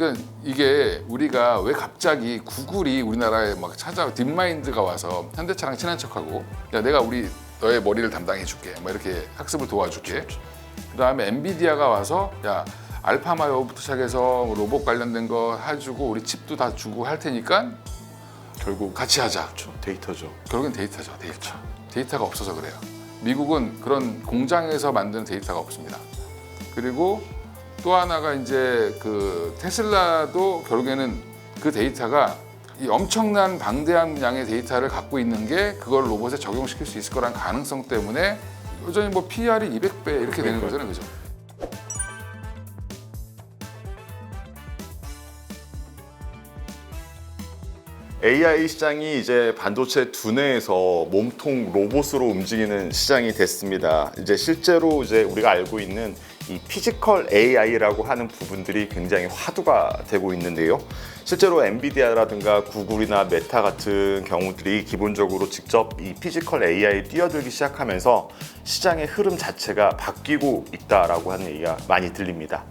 그러니까 이게 우리가 왜 갑자기 구글이 우리나라에 막 찾아 딥마인드가 와서 현대차랑 친한 척하고 야 내가 너의 머리를 담당해줄게 막 이렇게 학습을 도와줄게. 그다음에 엔비디아가 와서 야 알파마요부터 시작해서 로봇 관련된 거 해주고 우리 칩도 다 주고 할 테니까 결국 같이 하자. 그렇죠. 데이터죠. 결국엔 데이터죠. 데이터가 없어서 그래요. 미국은 그런 공장에서 만드는 데이터가 없습니다. 그리고 또 하나가 이제 그 테슬라도 결국에는 그 데이터가 이 엄청난 방대한 양의 데이터를 갖고 있는 게 그걸 로봇에 적용시킬 수 있을 거란 가능성 때문에 여전히 뭐 PR이 200배 이렇게 되는 거잖아요, 그죠? AI 시장이 이제 반도체 두뇌에서 몸통 로봇으로 움직이는 시장이 됐습니다. 이제 실제로 이제 우리가 알고 있는 이 피지컬 AI라고 하는 부분들이 굉장히 화두가 되고 있는데요. 실제로 엔비디아라든가 구글이나 메타 같은 경우들이 기본적으로 직접 이 피지컬 AI에 뛰어들기 시작하면서 시장의 흐름 자체가 바뀌고 있다라고 하는 얘기가 많이 들립니다.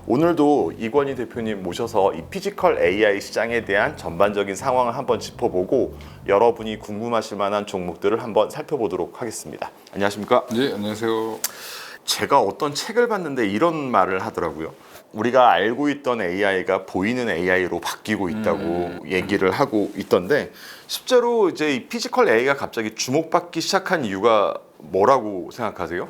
오늘도 이권희 대표님 모셔서 이 피지컬 AI 시장에 대한 전반적인 상황을 한번 짚어보고 여러분이 궁금하실 만한 종목들을 한번 살펴보도록 하겠습니다. 안녕하십니까? 네, 안녕하세요. 제가 어떤 책을 봤는데 이런 말을 하더라고요. 우리가 알고 있던 AI가 보이는 AI로 바뀌고 있다고 얘기를 하고 있던데 실제로 이제 이 피지컬 AI가 갑자기 주목받기 시작한 이유가 뭐라고 생각하세요?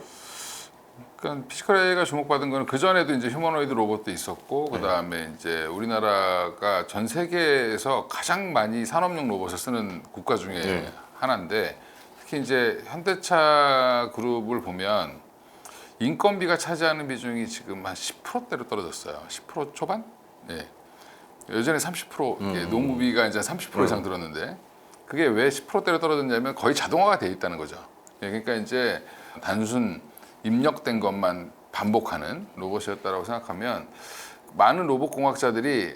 그러니까 피지컬 AI가 주목받은 거는 그 전에도 이제 휴머노이드 로봇도 있었고 그 다음에 이제 우리나라가 전 세계에서 가장 많이 산업용 로봇을 쓰는 국가 중에 하나인데 특히 이제 현대차 그룹을 보면 인건비가 차지하는 비중이 지금 한 10%대로 떨어졌어요. 10% 초반? 예. 예전에 30% 노무비가 이제 30% 이상 들었는데 그게 왜 10%대로 떨어졌냐면 거의 자동화가 돼 있다는 거죠. 예, 그러니까 이제 단순 입력된 것만 반복하는 로봇이었다라고 생각하면 많은 로봇 공학자들이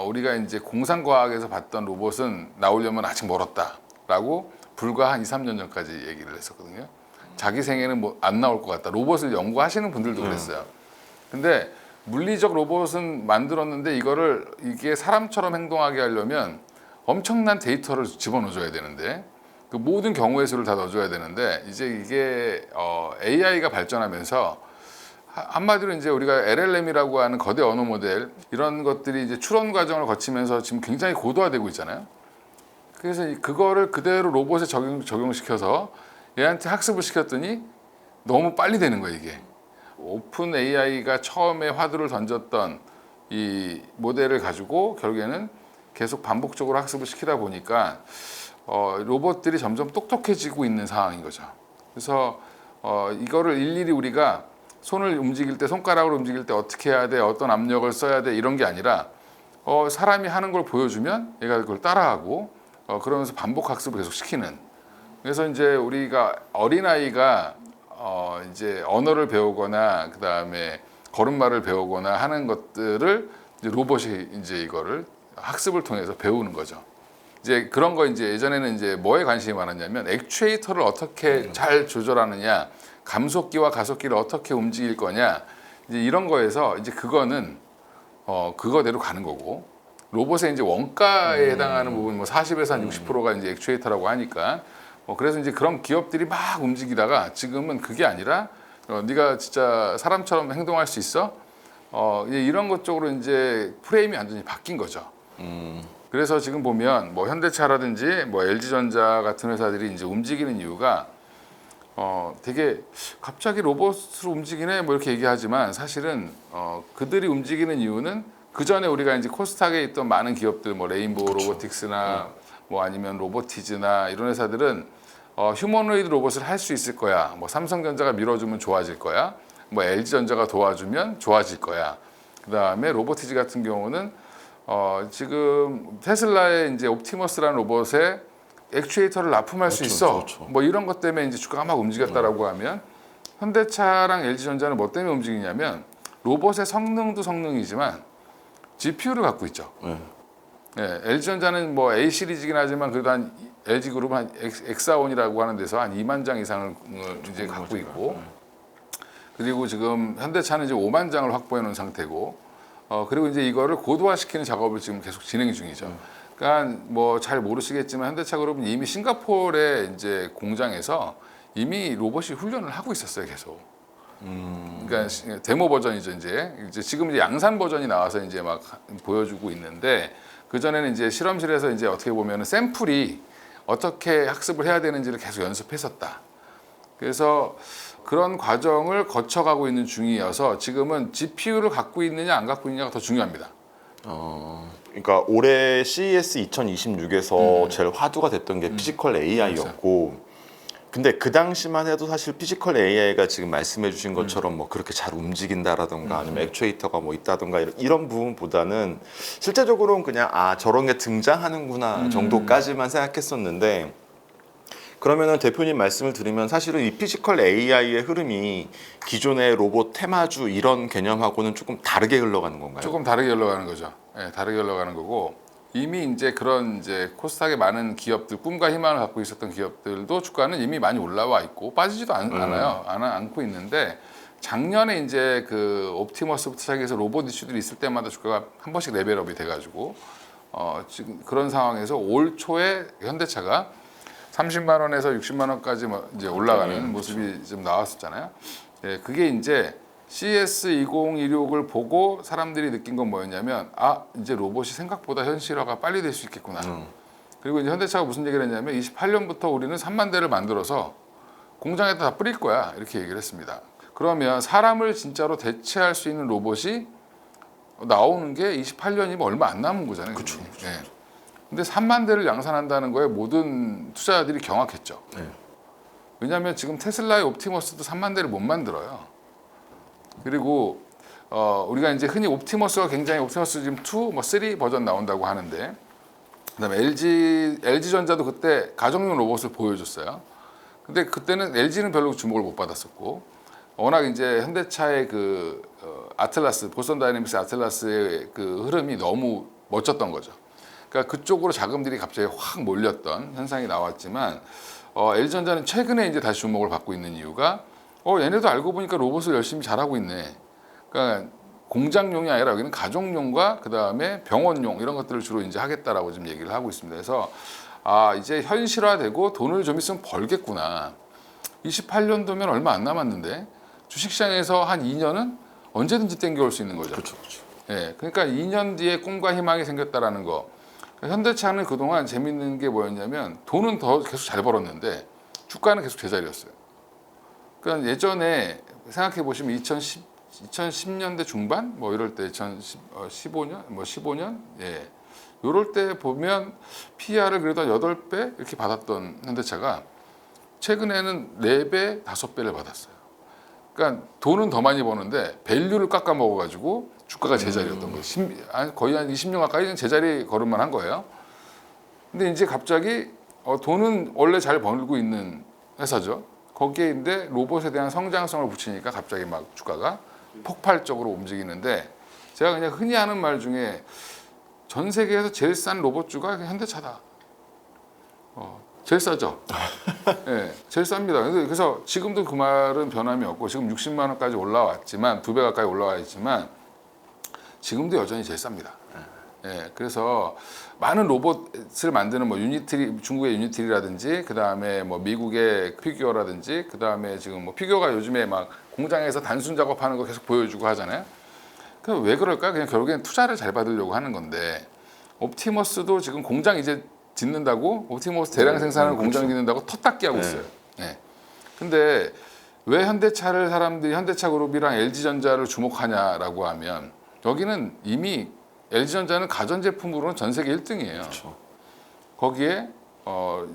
우리가 이제 공상과학에서 봤던 로봇은 나오려면 아직 멀었다라고 불과 한 2, 3년 전까지 얘기를 했었거든요. 자기 생에는 뭐 안 나올 것 같다. 로봇을 연구하시는 분들도 그랬어요. 근데 물리적 로봇은 만들었는데 이게 사람처럼 행동하게 하려면 엄청난 데이터를 집어넣어줘야 되는데 그 모든 경우의 수를 다 넣어줘야 되는데 이제 이게 AI가 발전하면서 한마디로 이제 우리가 LLM이라고 하는 거대 언어 모델 이런 것들이 이제 추론 과정을 거치면서 지금 굉장히 고도화되고 있잖아요. 그래서 그거를 그대로 로봇에 적용시켜서 얘한테 학습을 시켰더니 너무 빨리 되는 거예요, 이게. 오픈 AI가 처음에 화두를 던졌던 이 모델을 가지고 결국에는 계속 반복적으로 학습을 시키다 보니까 로봇들이 점점 똑똑해지고 있는 상황인 거죠. 그래서 이거를 일일이 우리가 손을 움직일 때, 손가락을 움직일 때 어떻게 해야 돼, 어떤 압력을 써야 돼 이런 게 아니라 사람이 하는 걸 보여주면 얘가 그걸 따라하고 그러면서 반복 학습을 계속 시키는. 그래서 이제 우리가 어린아이가 이제 언어를 배우거나 그 다음에 걸음마를 배우거나 하는 것들을 이제 로봇이 이제 이거를 학습을 통해서 배우는 거죠. 이제 그런 거 이제 예전에는 이제 뭐에 관심이 많았냐면 액추에이터를 어떻게 잘 조절하느냐, 감속기와 가속기를 어떻게 움직일 거냐, 이제 이런 거에서 이제 그거는 그거대로 가는 거고 로봇의 이제 원가에 해당하는 부분 뭐 40에서 한 60%가 이제 액추에이터라고 하니까 그래서 이제 그런 기업들이 막 움직이다가 지금은 그게 아니라 네가 진짜 사람처럼 행동할 수 있어? 이런 것 쪽으로 이제 프레임이 완전히 바뀐 거죠. 그래서 지금 보면 뭐 현대차라든지 뭐 LG전자 같은 회사들이 이제 움직이는 이유가 되게 갑자기 로봇으로 움직이네 뭐 이렇게 얘기하지만 사실은 그들이 움직이는 이유는 그 전에 우리가 이제 코스닥에 있던 많은 기업들 뭐 레인보우 그렇죠. 로보틱스나 뭐 아니면 로보티즈나 이런 회사들은 휴머노이드 로봇을 할 수 있을 거야. 뭐 삼성전자가 밀어주면 좋아질 거야. 뭐 LG전자가 도와주면 좋아질 거야. 그 다음에 로보티즈 같은 경우는 지금 테슬라의 이제 옵티머스라는 로봇에 액추에이터를 납품할 수 있어. 그렇죠. 뭐 이런 것 때문에 이제 주가가 막 움직였다라고 하면 현대차랑 LG전자는 뭐 때문에 움직이냐면 로봇의 성능도 성능이지만 GPU를 갖고 있죠. 네, LG전자는 뭐 A 시리즈긴 하지만 그래도 한 LG그룹은 한 엑사원이라고 하는 데서 한 2만 장 이상을 이제 갖고 있고 그리고 지금 현대차는 이제 5만 장을 확보해 놓은 상태고 그리고 이제 이거를 고도화시키는 작업을 지금 계속 진행 중이죠. 그러니까 뭐 잘 모르시겠지만 현대차 그룹은 이미 싱가포르의 이제 공장에서 이미 로봇이 훈련을 하고 있었어요, 계속. 그러니까 데모 버전이죠, 이제 지금 이제 양산 버전이 나와서 이제 막 보여주고 있는데 그 전에는 이제 실험실에서 이제 어떻게 보면은 샘플이 어떻게 학습을 해야 되는지를 계속 연습했었다. 그래서 그런 과정을 거쳐가고 있는 중이어서 지금은 GPU를 갖고 있느냐 안 갖고 있느냐가 더 중요합니다. 그러니까 올해 CES 2026에서 제일 화두가 됐던 게 피지컬 AI였고, 근데 그 당시만 해도 사실 피지컬 AI가 지금 말씀해주신 것처럼 뭐 그렇게 잘 움직인다라던가 아니면 액추에이터가 뭐 있다던가 이런 부분보다는 실제적으로는 그냥 저런 게 등장하는구나 정도까지만 생각했었는데, 그러면은 대표님 말씀을 들으면 사실은 이 피지컬 AI의 흐름이 기존의 로봇 테마주 이런 개념하고는 조금 다르게 흘러가는 건가요? 조금 다르게 흘러가는 거죠. 네, 다르게 흘러가는 거고 이미 이제 그런 이제 코스닥에 많은 기업들 꿈과 희망을 갖고 있었던 기업들도 주가는 이미 많이 올라와 있고 빠지지도 않아요. 않고 있는데 작년에 이제 그 옵티머스부터 시작해서 로봇 이슈들이 있을 때마다 주가가 한 번씩 레벨업이 돼가지고 지금 그런 상황에서 올 초에 현대차가 30만 원에서 60만 원까지 이제 올라가는 모습이 좀 나왔었잖아요. 예, 그게 이제 CS 2026을 보고 사람들이 느낀 건 뭐였냐면 이제 로봇이 생각보다 현실화가 빨리 될 수 있겠구나. 그리고 이제 현대차가 무슨 얘기를 했냐면 28년부터 우리는 3만 대를 만들어서 공장에다 다 뿌릴 거야 이렇게 얘기를 했습니다. 그러면 사람을 진짜로 대체할 수 있는 로봇이 나오는 게 28년이면 얼마 안 남은 거잖아요. 그렇죠. 예. 근데 3만 대를 양산한다는 거에 모든 투자자들이 경악했죠. 왜냐하면 지금 테슬라의 옵티머스도 3만 대를 못 만들어요. 그리고 우리가 이제 흔히 옵티머스가 굉장히 옵티머스 지금 2, 뭐 3 버전 나온다고 하는데, 그다음에 LG전자도 그때 가정용 로봇을 보여줬어요. 근데 그때는 LG는 별로 주목을 못 받았었고, 워낙 이제 현대차의 그 아틀라스, 보스턴 다이내믹스 아틀라스의 그 흐름이 너무 멋졌던 거죠. 그러니까 그쪽으로 자금들이 갑자기 확 몰렸던 현상이 나왔지만 LG전자는 최근에 이제 다시 주목을 받고 있는 이유가 얘네도 알고 보니까 로봇을 열심히 잘하고 있네. 그러니까 공장용이 아니라 여기는 가정용과 그 다음에 병원용 이런 것들을 주로 이제 하겠다라고 지금 얘기를 하고 있습니다. 그래서 이제 현실화되고 돈을 좀 있으면 벌겠구나. 28년도면 얼마 안 남았는데 주식시장에서 한 2년은 언제든지 땡겨올 수 있는 거죠. 그렇죠. 예, 그러니까 2년 뒤에 꿈과 희망이 생겼다라는 거. 현대차는 그동안 재밌는 게 뭐였냐면 돈은 더 계속 잘 벌었는데 주가는 계속 제자리였어요. 그러니까 예전에 생각해 보시면 2010년대 중반 뭐 이럴 때 2015년 뭐 15년 예. 요럴 때 보면 PR을 그래도 한 8배 이렇게 받았던 현대차가 최근에는 4배, 5배를 받았어요. 그러니까 돈은 더 많이 버는데 밸류를 깎아 먹어 가지고 주가가 제자리였던 거예요. 거의 한 20년 가까이 제자리 걸음만 한 거예요. 근데 이제 갑자기 돈은 원래 잘 벌고 있는 회사죠. 거기에 이제 로봇에 대한 성장성을 붙이니까 갑자기 막 주가가 폭발적으로 움직이는데, 제가 그냥 흔히 하는 말 중에 전 세계에서 제일 싼 로봇주가 현대차다. 제일 싸죠. 네, 제일 쌉니다. 그래서 지금도 그 말은 변함이 없고 지금 60만 원까지 올라왔지만 2배 가까이 올라와 있지만 지금도 여전히 제일 쌉니다. 예, 그래서 많은 로봇을 만드는 뭐 유니트리, 중국의 유니트리라든지 그 다음에 뭐 미국의 피규어라든지 그 다음에 지금 뭐 피규어가 요즘에 막 공장에서 단순 작업하는 거 계속 보여주고 하잖아요. 그 왜 그럴까? 그냥 결국엔 투자를 잘 받으려고 하는 건데, 옵티머스도 지금 공장 이제 짓는다고, 옵티머스 대량 생산하는 공장 짓는다고 턱닦기 하고 있어요. 예. 근데 왜 현대차를 사람들이 현대차 그룹이랑 LG전자를 주목하냐라고 하면, 여기는 이미 LG전자는 가전제품으로는 전 세계 1등이에요. 그렇죠. 거기에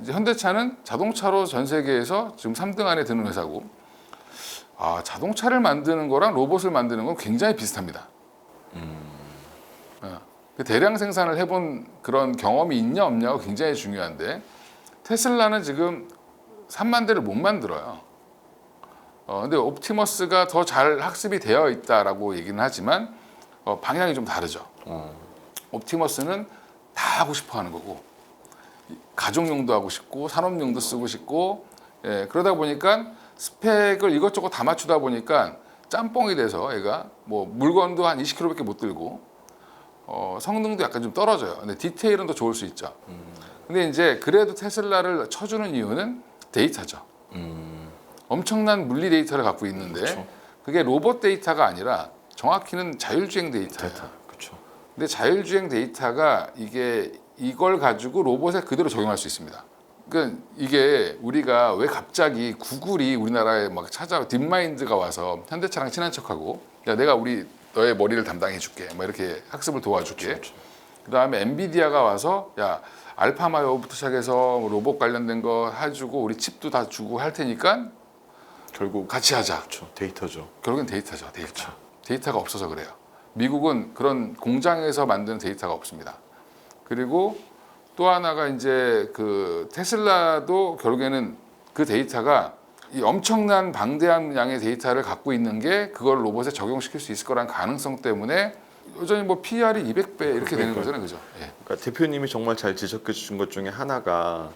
이제 현대차는 자동차로 전 세계에서 지금 3등 안에 드는 회사고, 자동차를 만드는 거랑 로봇을 만드는 건 굉장히 비슷합니다. 대량 생산을 해본 그런 경험이 있냐 없냐가 굉장히 중요한데, 테슬라는 지금 3만 대를 못 만들어요. 근데 옵티머스가 더 잘 학습이 되어 있다라고 얘기는 하지만 방향이 좀 다르죠. 옵티머스는 다 하고 싶어 하는 거고, 가정용도 하고 싶고 산업용도 쓰고 싶고, 예, 그러다 보니까 스펙을 이것저것 다 맞추다 보니까 짬뽕이 돼서 얘가 뭐 물건도 한 20kg밖에 못 들고 성능도 약간 좀 떨어져요. 근데 디테일은 더 좋을 수 있죠. 근데 이제 그래도 테슬라를 쳐주는 이유는 데이터죠. 엄청난 물리 데이터를 갖고 있는데 그렇죠. 그게 로봇 데이터가 아니라 정확히는 자율주행 데이터예요. 그렇죠. 근데 자율주행 데이터가 이걸 가지고 로봇에 그대로 적용할 수 있습니다. 그러니까 이게 우리가 왜 갑자기 구글이 우리나라에 막 딥마인드가 와서 현대차랑 친한 척하고 야 내가 너의 머리를 담당해줄게 막 이렇게 학습을 도와줄게. 그렇죠. 그다음에 엔비디아가 와서 야 알파마요부터 시작해서 로봇 관련된 거 해주고 우리 칩도 다 주고 할 테니까 결국 같이 하자. 그렇죠. 데이터죠. 결국엔 데이터죠. 데이터가 없어서 그래요. 미국은 그런 공장에서 만드는 데이터가 없습니다. 그리고 또 하나가 이제 그 테슬라도 결국에는 그 데이터가 이 엄청난 방대한 양의 데이터를 갖고 있는 게 그걸 로봇에 적용시킬 수 있을 거란 가능성 때문에 여전히 뭐 PR이 200배 이렇게 되는 거잖아요, 그죠? 예. 그러니까 대표님이 정말 잘 지적해 주신 것 중에 하나가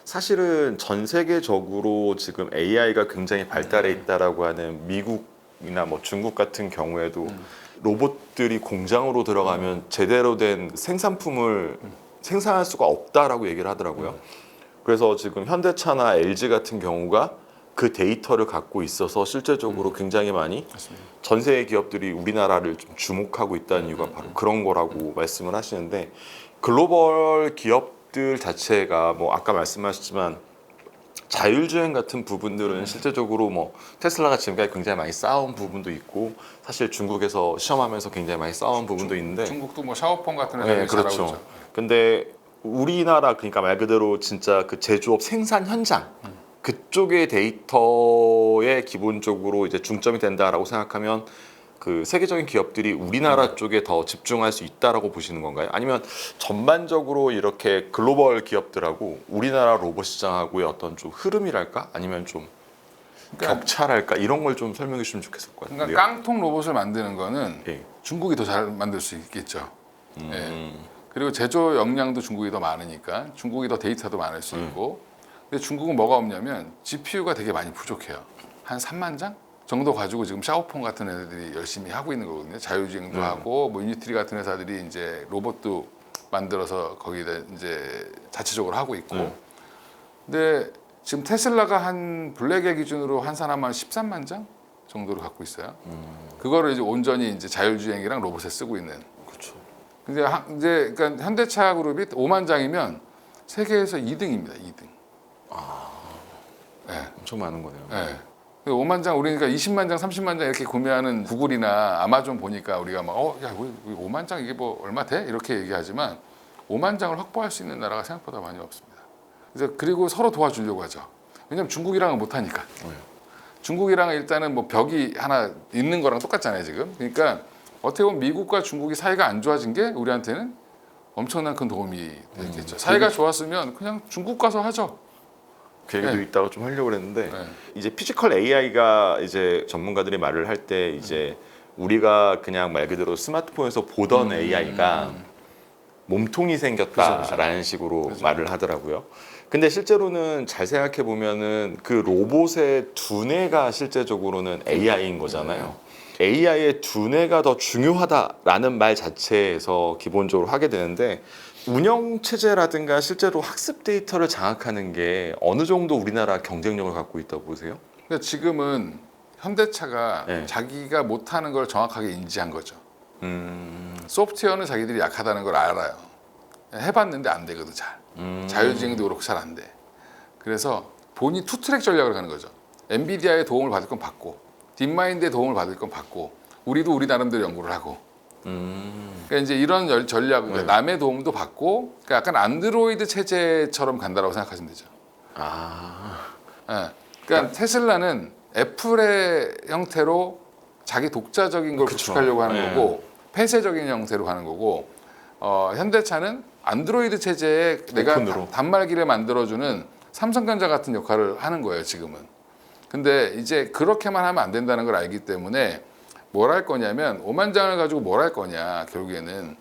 사실은 전 세계적으로 지금 AI가 굉장히 발달해 있다라고 하는 미국이나 뭐 중국 같은 경우에도 로봇들이 공장으로 들어가면 제대로 된 생산품을 생산할 수가 없다라고 얘기를 하더라고요. 그래서 지금 현대차나 LG 같은 경우가 그 데이터를 갖고 있어서 실제적으로 굉장히 많이 맞습니다. 전 세계 기업들이 우리나라를 좀 주목하고 있다는 이유가 바로 그런 거라고 말씀을 하시는데 글로벌 기업들 자체가 뭐 아까 말씀하셨지만 자율주행 같은 부분들은 실제적으로 뭐 테슬라가 지금까지 굉장히 많이 쌓아온 부분도 있고 사실 중국에서 시험하면서 굉장히 많이 쌓아온 부분도 있는데 중국도 뭐 샤오펑 같은 애들이 네, 잘하고 그렇죠. 있죠. 근데 우리나라 그러니까 말 그대로 진짜 그 제조업 생산 현장 그쪽의 데이터에 기본적으로 이제 중점이 된다라고 생각하면 그 세계적인 기업들이 우리나라 쪽에 더 집중할 수 있다라고 보시는 건가요? 아니면 전반적으로 이렇게 글로벌 기업들하고 우리나라 로봇 시장하고의 어떤 좀 흐름이랄까? 아니면 좀 그러니까- 격차랄까? 이런 걸 좀 설명해 주시면 좋겠을 것 같아요. 그러니까 깡통 로봇을 만드는 거는 예. 중국이 더 잘 만들 수 있겠죠. 예. 그리고 제조 역량도 중국이 더 많으니까 중국이 더 데이터도 많을 수 있고 근데 중국은 뭐가 없냐면 GPU가 되게 많이 부족해요. 한 3만 장 정도 가지고 지금 샤오펑 같은 애들이 열심히 하고 있는 거거든요. 자율주행도 하고 뭐 유니트리 같은 회사들이 이제 로봇도 만들어서 거기다 이제 자체적으로 하고 있고 근데 지금 테슬라가 한 블랙의 기준으로 한 사람 한 13만 장 정도를 갖고 있어요. 그거를 이제 온전히 이제 자율주행이랑 로봇에 쓰고 있는. 그렇죠. 근데 이제 그러니까 현대차 그룹이 5만 장이면 세계에서 2등입니다. 2등. 네. 엄청 많은 거네요. 네. 5만 장 우리가 20만 장, 30만 장 이렇게 구매하는 구글이나 아마존 보니까 우리가 막 야, 우리 5만 장 이게 뭐 얼마 돼? 이렇게 얘기하지만 5만 장을 확보할 수 있는 나라가 생각보다 많이 없습니다. 그리고 서로 도와주려고 하죠. 왜냐면 중국이랑은 못 하니까. 중국이랑은 일단은 뭐 벽이 하나 있는 거랑 똑같잖아요, 지금. 그러니까 어떻게 보면 미국과 중국이 사이가 안 좋아진 게 우리한테는 엄청난 큰 도움이 되겠죠. 사이가 좋았으면 그냥 중국 가서 하죠. 그 얘기도 네. 이따가 좀 하려고 그랬는데 네. 이제 피지컬 AI가 이제 전문가들이 말을 할 때 이제 우리가 그냥 말 그대로 스마트폰에서 보던 AI가 몸통이 생겼다라는 식으로 말을 하더라고요. 근데 실제로는 잘 생각해 보면은 그 로봇의 두뇌가 실제적으로는 AI인 거잖아요. AI의 두뇌가 더 중요하다라는 말 자체에서 기본적으로 하게 되는데 운영 체제라든가 실제로 학습 데이터를 장악하는 게 어느 정도 우리나라 경쟁력을 갖고 있다고 보세요? 그러니까 지금은 현대차가 네. 자기가 못하는 걸 정확하게 인지한 거죠. 소프트웨어는 자기들이 약하다는 걸 알아요. 해봤는데 안 되거든 잘. 자율주행도 그렇고 잘 안 돼. 그래서 본인 투트랙 전략을 가는 거죠. 엔비디아의 도움을 받을 건 받고 딥마인드의 도움을 받을 건 받고 우리도 우리 나름대로 연구를 하고 그러니까 이제 이런 전략, 그러니까 남의 도움도 받고 그러니까 약간 안드로이드 체제처럼 간다라고 생각하시면 되죠. 예. 그러니까 테슬라는 애플의 형태로 자기 독자적인 걸 그쵸. 구축하려고 하는 네. 거고 폐쇄적인 형태로 가는 거고 현대차는 안드로이드 체제에 내가 오픈으로. 단말기를 만들어주는 삼성전자 같은 역할을 하는 거예요 지금은. 근데 이제 그렇게만 하면 안 된다는 걸 알기 때문에 뭘 할 거냐면 5만 장을 가지고 뭘 할 거냐 결국에는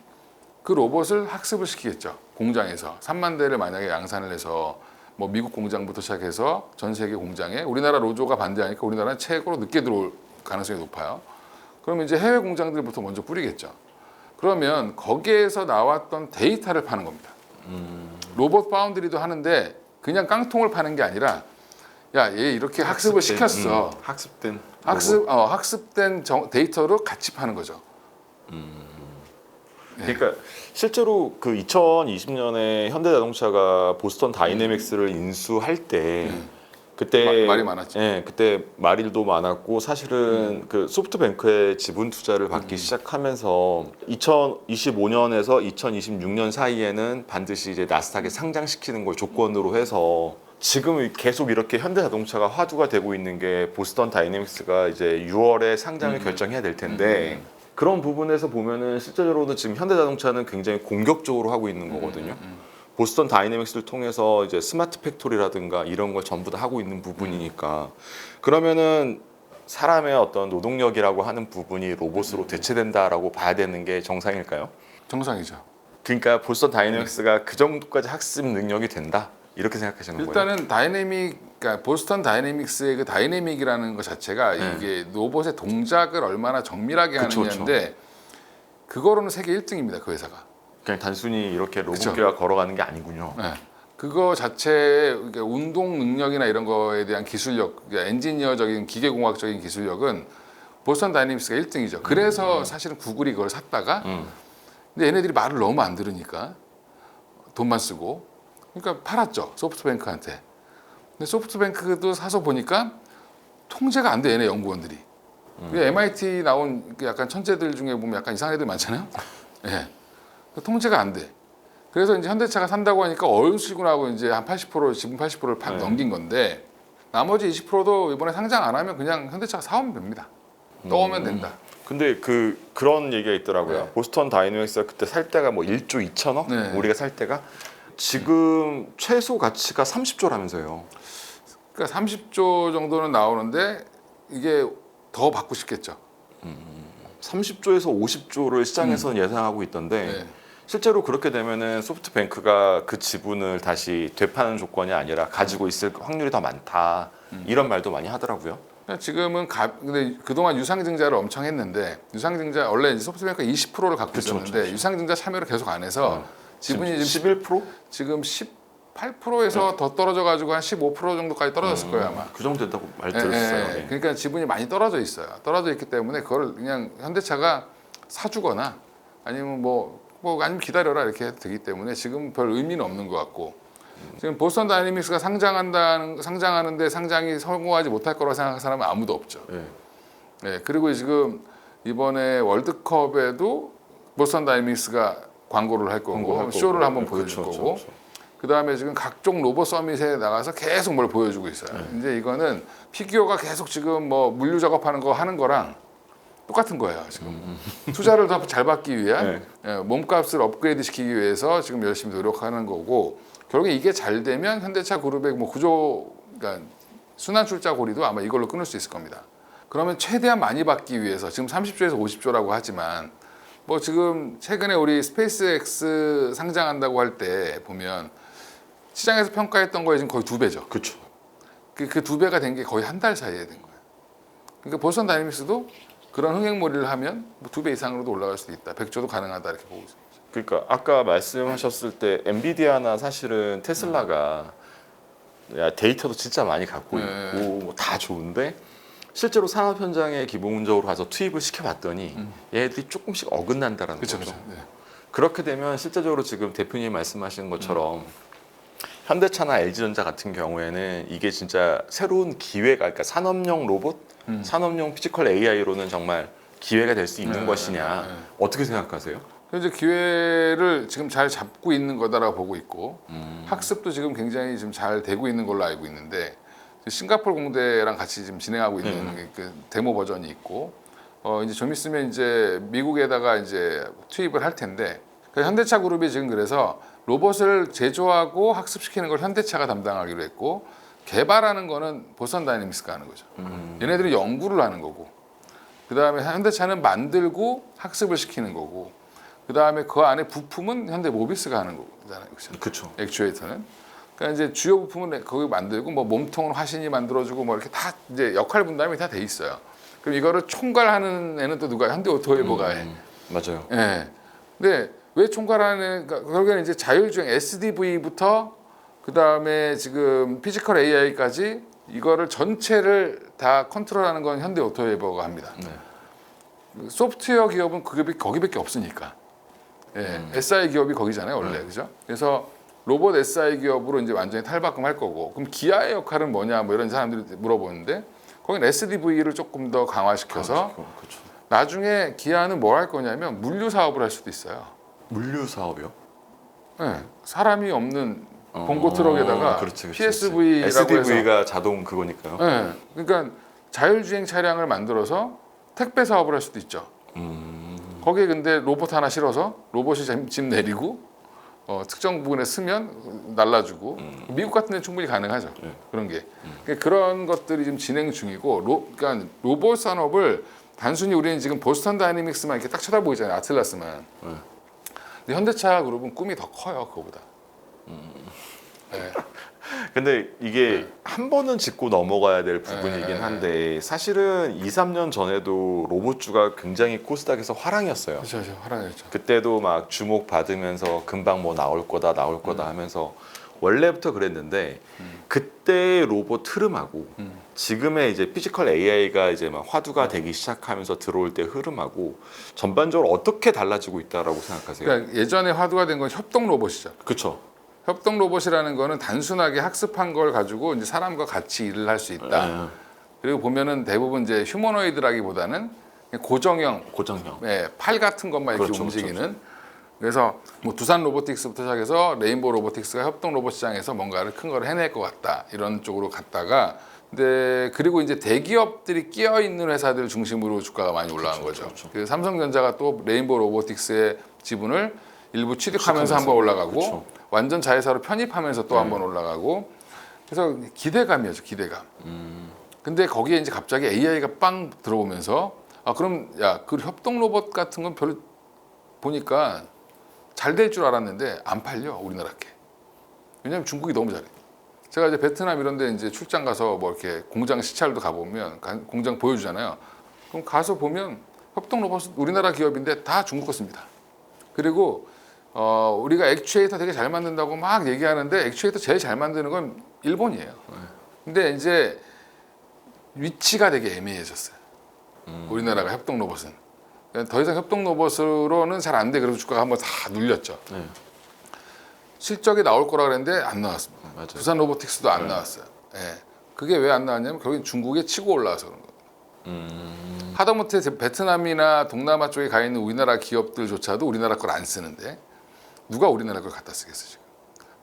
그 로봇을 학습을 시키겠죠. 공장에서 3만 대를 만약에 양산을 해서 뭐 미국 공장부터 시작해서 전 세계 공장에 우리나라 로조가 반대하니까 우리나라는 최고로 늦게 들어올 가능성이 높아요. 그러면 이제 해외 공장들부터 먼저 뿌리겠죠. 그러면 거기에서 나왔던 데이터를 파는 겁니다. 로봇 파운드리도 하는데 그냥 깡통을 파는 게 아니라 야, 얘 이렇게 학습을 시켰어. 학습된 데이터로 같이 파는 거죠. 그러니까 실제로 그 2020년에 현대자동차가 보스턴 다이내믹스를 인수할 때 그때 말이 많았죠. 예, 그때 말일도 많았고 사실은 그 소프트뱅크의 지분 투자를 받기 시작하면서 2025년에서 2026년 사이에는 반드시 이제 나스닥에 상장시키는 걸 조건으로 해서 지금 계속 이렇게 현대자동차가 화두가 되고 있는 게 보스턴 다이내믹스가 이제 6월에 상장을 결정해야 될 텐데 그런 부분에서 보면은 실제로는 지금 현대자동차는 굉장히 공격적으로 하고 있는 거거든요. 보스턴 다이내믹스를 통해서 이제 스마트 팩토리라든가 이런 걸 전부 다 하고 있는 부분이니까 그러면은 사람의 어떤 노동력이라고 하는 부분이 로봇으로 대체된다라고 봐야 되는 게 정상일까요? 정상이죠. 그러니까 보스턴 다이내믹스가 그 정도까지 학습 능력이 된다 이렇게 생각하시는 거예요? 일단은 그러니까 보스턴 다이내믹스의 그 다이내믹이라는 것 자체가 이게 로봇의 동작을 얼마나 정밀하게 하느냐인데 그거로는 세계 1등입니다. 그 회사가. 그냥 단순히 이렇게 로봇기가 걸어가는 게 아니군요. 네. 그거 자체의 운동 능력이나 이런 거에 대한 기술력, 엔지니어적인 기계공학적인 기술력은 보스턴 다이내믹스가 1등이죠. 그래서 사실은 구글이 그걸 샀다가 근데 얘네들이 말을 너무 안 들으니까 돈만 쓰고 그러니까 팔았죠. 소프트뱅크한테. 근데 소프트뱅크도 사서 보니까 통제가 안 돼, 얘네 연구원들이. MIT 나온 약간 천재들 중에 보면 약간 이상한 애들 많잖아요. 예. 통제가 안 돼. 그래서 이제 현대차가 산다고 하니까 얼씨구나 하고 이제 한 80% 지분 80%를 넘긴 건데 나머지 20%도 이번에 상장 안 하면 그냥 현대차가 사오면 됩니다. 떠오면 된다. 근데 그런 얘기가 있더라고요. 네. 보스턴 다이내믹스가 그때 살 때가 뭐 1조 2천억? 네. 우리가 살 때가 지금 최소 가치가 30조라면서요. 그러니까 30조 정도는 나오는데 이게 더 받고 싶겠죠. 30조에서 50조를 시장에서는 예상하고 있던데 네. 실제로 그렇게 되면은 소프트뱅크가 그 지분을 다시 되파는 조건이 아니라 가지고 있을 확률이 더 많다. 이런 말도 많이 하더라고요. 그러니까 지금은 근데 그동안 유상증자를 엄청 했는데 유상증자 원래 이제 소프트뱅크가 20%를 갖고 있었는데 유상증자 참여를 계속 안 해서 지분이 지금 11%? 지금 18%에서 더 떨어져 가지고 한 15% 정도까지 떨어졌을 거예요 아마. 그 정도 된다고 말 들었어요. 네. 그러니까 지분이 많이 떨어져 있어요. 떨어져 있기 때문에 그걸 그냥 현대차가 사주거나 아니면 뭐 아니면 기다려라 이렇게 해도 되기 때문에 지금 별 의미는 없는 것 같고 지금 보스턴 다이내믹스가 상장하는데 상장이 성공하지 못할 거라고 생각하는 사람은 아무도 없죠. 네, 그리고 지금 이번에 월드컵에도 보스턴 다이내믹스가 광고를 할 거고 쇼를 한번 보여줄 거고 그다음에 지금 각종 로봇 서밋에 나가서 계속 뭘 보여주고 있어요. 이제 이거는 피규어가 계속 지금 뭐 물류 작업하는 거 하는 거랑 똑같은 거예요. 지금 투자를 더 잘 받기 위한 몸값을 업그레이드 시키기 위해서 지금 열심히 노력하는 거고 결국에 이게 잘 되면 현대차 그룹의 뭐 그러니까 순환 출자 고리도 아마 이걸로 끊을 수 있을 겁니다. 그러면 최대한 많이 받기 위해서 지금 30조에서 50조라고 하지만 뭐 지금 최근에 우리 스페이스X 상장한다고 할 때 보면 시장에서 평가했던 거에 지금 거의 2배죠. 그렇죠. 그 2배가 된 게 거의 한 달 사이에 된 거예요. 그러니까 보스턴 다이내믹스도 그런 흥행몰이를 하면 뭐 2배 이상으로도 올라갈 수도 있다. 100조도 가능하다 이렇게 보고 있습니다. 그러니까 아까 말씀하셨을 때 엔비디아나 사실은 테슬라가 데이터도 진짜 많이 갖고 있고 뭐 다 좋은데 실제로 산업 현장에 기본적으로 가서 투입을 시켜봤더니 얘들이 조금씩 어긋난다라는 거죠. 그렇죠. 네. 그렇게 되면 실제적으로 지금 대표님 말씀하시는 것처럼 현대차나 LG전자 같은 경우에는 이게 진짜 새로운 기회가 그러니까 산업용 로봇, 산업용 피지컬 AI로는 정말 기회가 될 수 있는 것이냐 어떻게 생각하세요? 이제 기회를 지금 잘 잡고 있는 거다라고 보고 있고 학습도 지금 굉장히 지금 잘 되고 있는 걸로 알고 있는데 싱가포르 공대랑 같이 지금 진행하고 있는 그 데모 버전이 있고 이제 좀 있으면 이제 미국에다가 이제 투입을 할 텐데 현대차 그룹이 지금 그래서 로봇을 제조하고 학습시키는 걸 현대차가 담당하기로 했고 개발하는 거는 보스턴 다이내믹스가 하는 거죠. 얘네들이 연구를 하는 거고 그 다음에 현대차는 만들고 학습을 시키는 거고 그 다음에 그 안에 부품은 현대 모비스가 하는 거잖아요. 그렇죠. 액추에이터는. 그러니까 이제 주요 부품은 거기 만들고 뭐 몸통은 화신이 만들어주고 뭐 이렇게 다 이제 역할 분담이 다 돼 있어요. 그럼 이거를 총괄하는 애는 또 누가? 현대오토웨이버가 해. 맞아요. 예. 근데 왜 총괄하는? 그러니까 결국에는 이제 자율주행 SDV부터 그 다음에 지금 피지컬 AI까지 이거를 전체를 다 컨트롤하는 건 현대오토웨이버가 합니다. 네. 소프트웨어 기업은 거기밖에 없으니까. 예, SI 기업이 거기잖아요, 원래. 그죠? 그래서 로봇 SI 기업으로 이제 완전히 탈바꿈할 거고. 그럼 기아의 역할은 뭐냐, 뭐 이런 사람들이 물어보는데, 거긴 SDV를 조금 더 강화시켜서 그렇죠. 나중에 기아는 뭘 할 거냐면 물류 사업을 할 수도 있어요. 물류 사업이요? 예, 사람이 없는 봉고 트럭에다가 그렇지. PSV라고 해서 SDV가 자동 그거니까요. 예, 그러니까 자율주행 차량을 만들어서 택배 사업을 할 수도 있죠. 거기에 근데 로봇 하나 실어서 로봇이 짐 내리고 특정 부분에 쓰면 날라주고 미국 같은 데는 충분히 가능하죠. 그런 게 그러니까 그런 것들이 지금 진행 중이고 그러니까 로봇 산업을 단순히 우리는 지금 보스턴 다이내믹스만 이렇게 딱 쳐다보이잖아요. 아틀라스만. 근데 현대차 그룹은 꿈이 더 커요. 그거보다. 네. 근데 이게 한 번은 짚고 넘어가야 될 부분이긴 한데 사실은 2, 3년 전에도 로봇주가 굉장히 코스닥에서 화랑이었어요. 그렇죠, 화랑이었죠. 그때도 막 주목 받으면서 금방 뭐 나올 거다 하면서 원래부터 그랬는데 그때 로봇 흐름하고 지금의 이제 피지컬 AI가 이제 막 화두가 되기 시작하면서 들어올 때 흐름하고 전반적으로 어떻게 달라지고 있다라고 생각하세요? 그러니까 예전에 화두가 된 건 협동 로봇이죠. 그렇죠. 협동 로봇이라는 거는 단순하게 학습한 걸 가지고 이제 사람과 같이 일을 할 수 있다. 그리고 보면은 대부분 이제 휴머노이드라기보다는 고정형, 팔 같은 것만 이렇게 그렇죠, 움직이는. 그래서 뭐 두산 로보틱스부터 시작해서 레인보우 로보틱스가 협동 로봇 시장에서 뭔가를 큰 걸 해낼 것 같다. 이런 쪽으로 갔다가 근데 그리고 이제 대기업들이 끼어 있는 회사들 중심으로 주가가 많이 올라간 거죠. 그래서 삼성전자가 또 레인보우 로보틱스의 지분을 일부 취득하면서 한번 올라가고 완전 자회사로 편입하면서 또 한번 올라가고 그래서 기대감이었죠. 기대감. 근데 거기에 이제 갑자기 AI가 빵 들어오면서 그럼 그 협동 로봇 같은 건 별로 보니까 잘 될 줄 알았는데 안 팔려 우리나라 게. 왜냐면 중국이 너무 잘해. 제가 이제 베트남 이런 데 이제 출장 가서 뭐 이렇게 공장 시찰도 가보면 공장 보여주잖아요. 그럼 가서 보면 협동 로봇 우리나라 기업인데 다 중국 거 씁니다. 그리고 우리가 액추에이터 되게 잘 만든다고 막 얘기하는데 액추에이터 제일 잘 만드는 건 일본이에요. 근데 이제 위치가 되게 애매해졌어요. 우리나라가 협동 로봇은. 더 이상 협동 로봇으로는 잘 안 돼. 그래서 주가가 한번 다 눌렸죠. 실적이 나올 거라 그랬는데 안 나왔습니다. 맞아요. 두산 로보틱스도 안 나왔어요. 예. 그게 왜 안 나왔냐면 결국엔 중국에 치고 올라와서 그런 거예요. 하다못해 베트남이나 동남아 쪽에 가 있는 우리나라 기업들조차도 우리나라 걸 안 쓰는데 누가 우리나라 걸 갖다 쓰겠어 지금.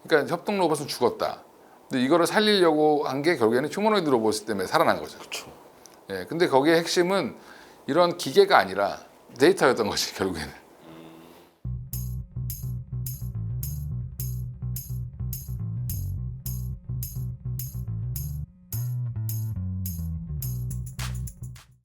그러니까 협동 로봇은 죽었다. 근데 이거를 살리려고 한 게 결국에는 휴머노이드 로봇 때문에 살아난 거죠. 그렇죠. 예. 근데 거기에 핵심은 이런 기계가 아니라 데이터였던 것이 결국에는.